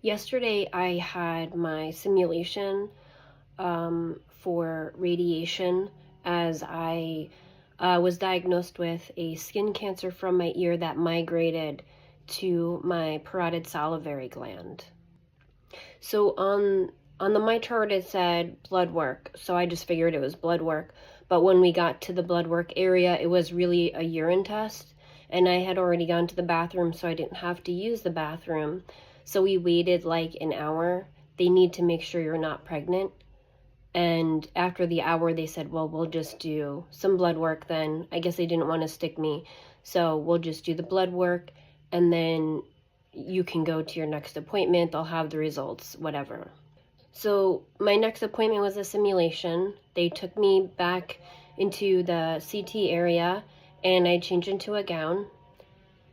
Yesterday, I had my simulation for radiation as I was diagnosed with a skin cancer from my ear that migrated to my parotid salivary gland. So on the my chart it said blood work, so I just figured it was blood work. But when we got to the blood work area, it was really a urine test, and I had already gone to the bathroom, so I didn't have to use the bathroom. So we waited like an hour. They need to make sure you're not pregnant. And after the hour, they said, well, we'll just do some blood work then. I guess they didn't want to stick me. So we'll just do the blood work, and then you can go to your next appointment. They'll have the results, whatever. So my next appointment was a simulation. They took me back into the CT area, and I changed into a gown.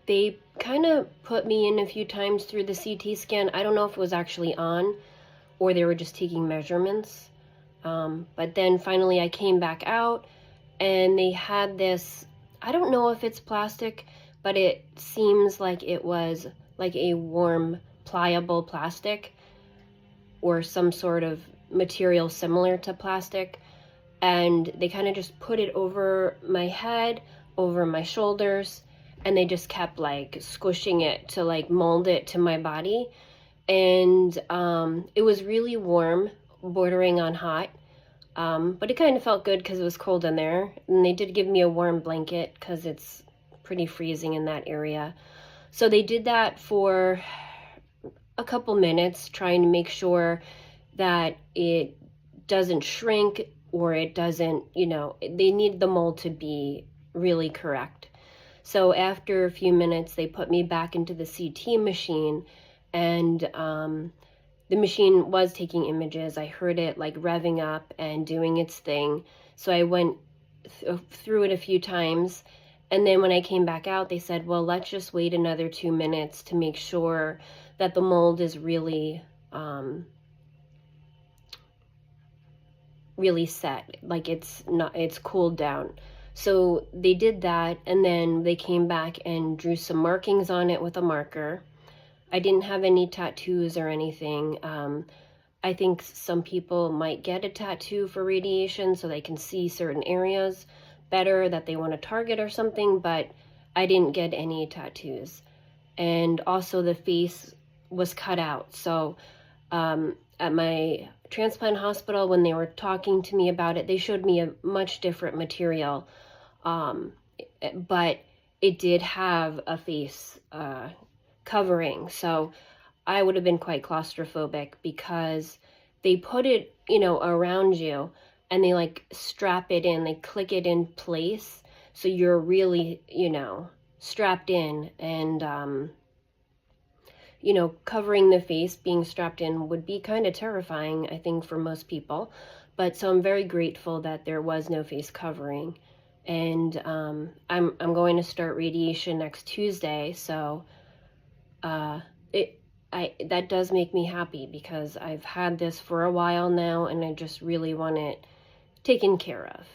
They kind of put me in a few times through the CT scan. I don't know if it was actually on or they were just taking measurements. But then finally I came back out, and they had this, I don't know if it's plastic, but it seems like it was like a warm, pliable plastic or some sort of material similar to plastic. And they kind of just put it over my head, over my shoulders, and they just kept like squishing it to like mold it to my body. And it was really warm, bordering on hot. But it kind of felt good because it was cold in there. And they did give me a warm blanket because it's pretty freezing in that area. So they did that for a couple minutes, trying to make sure that it doesn't shrink or it doesn't, they need the mold to be really correct. So after a few minutes, they put me back into the CT machine, and the machine was taking images. I heard it like revving up and doing its thing. So I went through it a few times. And then when I came back out, they said, well, let's just wait another 2 minutes to make sure that the mold is really, really set. Like it's cooled down. So they did that, and then they came back and drew some markings on it with a marker. I didn't have any tattoos or anything. I think some people might get a tattoo for radiation so they can see certain areas better that they want to target or something, but I didn't get any tattoos. And also the face was cut out. So at my transplant hospital, when they were talking to me about it, they showed me a much different material. But it did have a face covering. So I would have been quite claustrophobic because they put it, around you, and they like strap it in, they click it in place. So you're really, strapped in, and, covering the face, being strapped in would be kind of terrifying, I think, for most people. But so I'm very grateful that there was no face covering. And I'm going to start radiation next Tuesday, so that does make me happy because I've had this for a while now, and I just really want it taken care of.